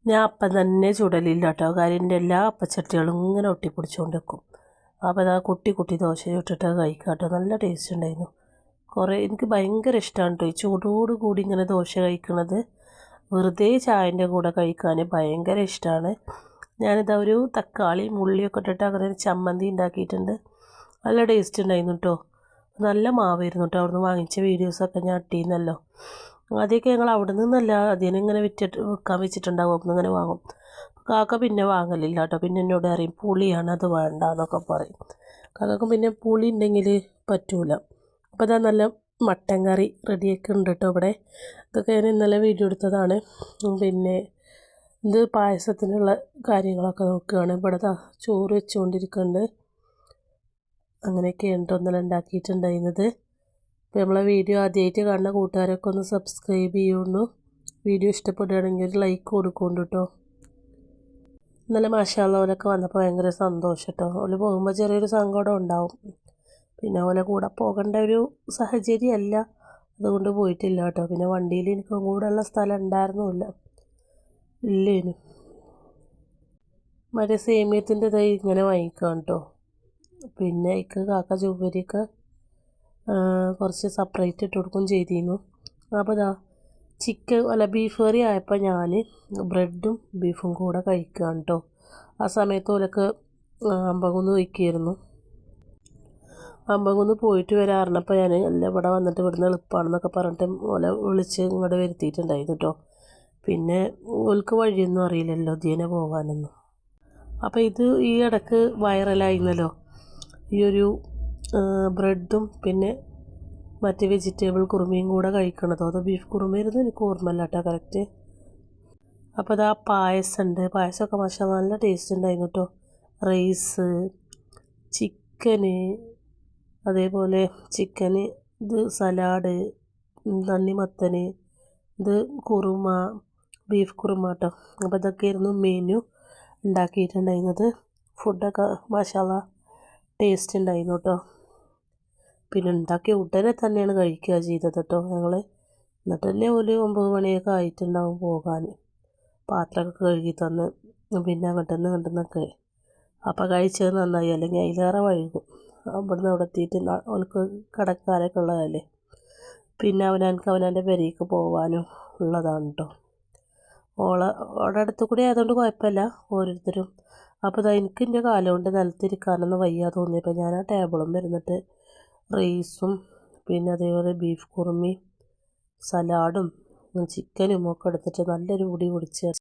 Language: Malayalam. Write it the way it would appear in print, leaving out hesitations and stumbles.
ഞാൻ അപ്പം തന്നെ ചുടലില്ല കേട്ടോ. കാര്യം എൻ്റെ എല്ലാ അപ്പച്ചട്ടികളും ഇങ്ങനെ ഒട്ടിപ്പിടിച്ചുകൊണ്ട് വെക്കും. അപ്പോൾ അതാ കുട്ടി ദോശ ചുട്ടിട്ട് കഴിക്കാം കേട്ടോ. നല്ല ടേസ്റ്റ് ഉണ്ടായിരുന്നു. എനിക്ക് ഭയങ്കര ഇഷ്ടമാണ് കേട്ടോ ഈ ചൂടോട് കൂടി ഇങ്ങനെ ദോശ കഴിക്കുന്നത്. വെറുതെ ചായൻ്റെ കൂടെ കഴിക്കാൻ ഭയങ്കര ഇഷ്ടമാണ്. ഞാനിതാ ഒരു തക്കാളിയും ഉള്ളിയൊക്കെ ഇട്ടിട്ട് അങ്ങനെ ഒരു ചമ്മന്തി ഉണ്ടാക്കിയിട്ടുണ്ട്. നല്ല ടേസ്റ്റ് ഉണ്ടായിരുന്നു കേട്ടോ. നല്ല മാവായിരുന്നു കേട്ടോ. അവിടുന്ന് വാങ്ങിച്ച വീഡിയോസൊക്കെ ഞാൻ ഇട്ടിരുന്നല്ലോ. ആദ്യമൊക്കെ ഞങ്ങൾ അവിടെ നിന്നല്ല അതിനിങ്ങനെ വിൽക്കാൻ വെച്ചിട്ടുണ്ടാവും. അപ്പം ഇങ്ങനെ വാങ്ങും. കാക്ക പിന്നെ വാങ്ങലില്ല കേട്ടോ. പിന്നെ എന്നോട് അറിയും പുളിയാണ്, അത് വേണ്ട എന്നൊക്കെ പറയും. കാക്കക്ക് പിന്നെ പുളി ഉണ്ടെങ്കിൽ പറ്റൂല. അപ്പോൾ അതാ നല്ല മട്ടൻ കറി റെഡിയൊക്കെ ഉണ്ട് കേട്ടോ ഇവിടെ. ഇതൊക്കെ ഞാൻ ഇന്നലെ വീഡിയോ എടുത്തതാണ്. പിന്നെ ഇത് പായസത്തിനുള്ള കാര്യങ്ങളൊക്കെ നോക്കുകയാണ്. ഇവിടെ ചോറ് വെച്ചുകൊണ്ടിരിക്കുന്നുണ്ട്. അങ്ങനെയൊക്കെയാണ് കേട്ടോ ഇന്നലെ ഉണ്ടാക്കിയിട്ടുണ്ടായിരുന്നത്. അപ്പോൾ നമ്മളെ വീഡിയോ ആദ്യമായിട്ട് കാണുന്ന കൂട്ടുകാരൊക്കെ ഒന്ന് സബ്സ്ക്രൈബ് ചെയ്യുന്നു. വീഡിയോ ഇഷ്ടപ്പെടുകയാണെങ്കിൽ ഒരു ലൈക്ക് കൊടുക്കുന്നുണ്ട് കേട്ടോ. ഇന്നലെ മാഷാഅല്ലാ ഓലൊക്കെ വന്നപ്പോൾ ഭയങ്കര സന്തോഷം കേട്ടോ. ഓല് പോകുമ്പോൾ ചെറിയൊരു സങ്കടം ഉണ്ടാവും. പിന്നെ ഓലെ കൂടെ പോകേണ്ട ഒരു സാഹചര്യമല്ല, അതുകൊണ്ട് പോയിട്ടില്ല കേട്ടോ. പിന്നെ വണ്ടിയിൽ എനിക്കും കൂടെ ഉള്ള സ്ഥലം ഉണ്ടായിരുന്നില്ല, ഇല്ലേനു. മറ്റേ സേമിയത്തിൻ്റെ തൈ ഇങ്ങനെ വാങ്ങിക്കാം കേട്ടോ. പിന്നെ എനിക്ക് കാക്ക ജുവരിക്ക് കുറച്ച് സെപ്പറേറ്റ് ഇട്ട് കൊടുക്കുകയും ചെയ്തിരുന്നു. അപ്പോൾ ഇതാ ബീഫ് കറി ആയപ്പോൾ ഞാൻ ബ്രെഡും ബീഫും കൂടെ കഴിക്കുകയാണ് കേട്ടോ. ആ സമയത്ത് ഓലൊക്കെ അമ്പകുന്ന് വയ്ക്കുമായിരുന്നു. അമ്പകുന്ന് പോയിട്ട് വരാറിനപ്പോൾ ഞാൻ എല്ലാം ഇവിടെ വന്നിട്ട് ഇവിടുന്ന് എളുപ്പമാണെന്നൊക്കെ പറഞ്ഞിട്ട് ഓലെ വിളിച്ച് ഇങ്ങോട്ട് വരുത്തിയിട്ടുണ്ടായിരുന്നു കേട്ടോ. പിന്നെ ഓൽക്ക് വഴിയൊന്നും അറിയില്ലല്ലോ ഇതിനെ പോകാനൊന്നും. അപ്പോൾ ഇത് ഈ ഇടയ്ക്ക് വൈറലായിരുന്നല്ലോ ഈ ഒരു ബ്രെഡും പിന്നെ മറ്റ് വെജിറ്റബിൾ കുറുമയും കൂടെ കഴിക്കണതോ. അതോ ബീഫ് കുറുമയായിരുന്നു, എനിക്ക് ഓർമ്മയില്ല കേട്ടോ കറക്റ്റ്. അപ്പോൾ അതാ പായസം ഉണ്ട്. പായസമൊക്കെ മാഷാഅല്ലാ നല്ല ടേസ്റ്റ് ഉണ്ടായിരുന്നു കേട്ടോ. റൈസ്, ചിക്കന്, അതേപോലെ ചിക്കന്, ഇത് സലാഡ്, തണ്ണിമത്തന്, ഇത് കുറുമ, ബീഫ് കുറുമ കേട്ടോ. അപ്പോൾ ഇതൊക്കെയായിരുന്നു മെനു ഉണ്ടാക്കിയിട്ടുണ്ടായിരുന്നത്. ഫുഡൊക്കെ മാഷാഅല്ലാ ടേസ്റ്റ് ഉണ്ടായിരുന്നു കേട്ടോ. പിന്നെ ഉണ്ടാക്കിയ ഉടനെ തന്നെയാണ് കഴിക്കുക ചെയ്തത് കേട്ടോ ഞങ്ങൾ. എന്നിട്ടല്ലേ ഒരു 9 മണിയൊക്കെ ആയിട്ടുണ്ടാവും പോകാൻ. പാത്രമൊക്കെ കഴുകി തന്ന് പിന്നെ അങ്ങോട്ടൊക്കെ. അപ്പോൾ കഴിച്ചത് നന്നായി, അല്ലെങ്കിൽ അതിലേറെ വഴുകും. ഇവിടുന്ന് അവിടെ എത്തിയിട്ട് അവൾക്ക് കിടക്കാനൊക്കെ ഉള്ളതല്ലേ. പിന്നെ അവനവൻ്റെ പെരേക്ക് പോകാനും ഉള്ളതാണ് കേട്ടോ. ഓടെ അടുത്ത് കൂടി ആയതുകൊണ്ട് കുഴപ്പമില്ല ഓരോരുത്തരും. അപ്പോൾ എനിക്ക് എൻ്റെ കാലം കൊണ്ട് നിലത്തിരിക്കാനൊന്നും വയ്യ തോന്നിയപ്പോൾ ഞാൻ ആ ടേബിളും വരുന്നിട്ട് റൈസും പിന്നെ അതേപോലെ ബീഫ് കുറുമയും സലാഡും ചിക്കനും ഒക്കെ എടുത്തിട്ട് നല്ലൊരു പൊടി പൊടിച്ച്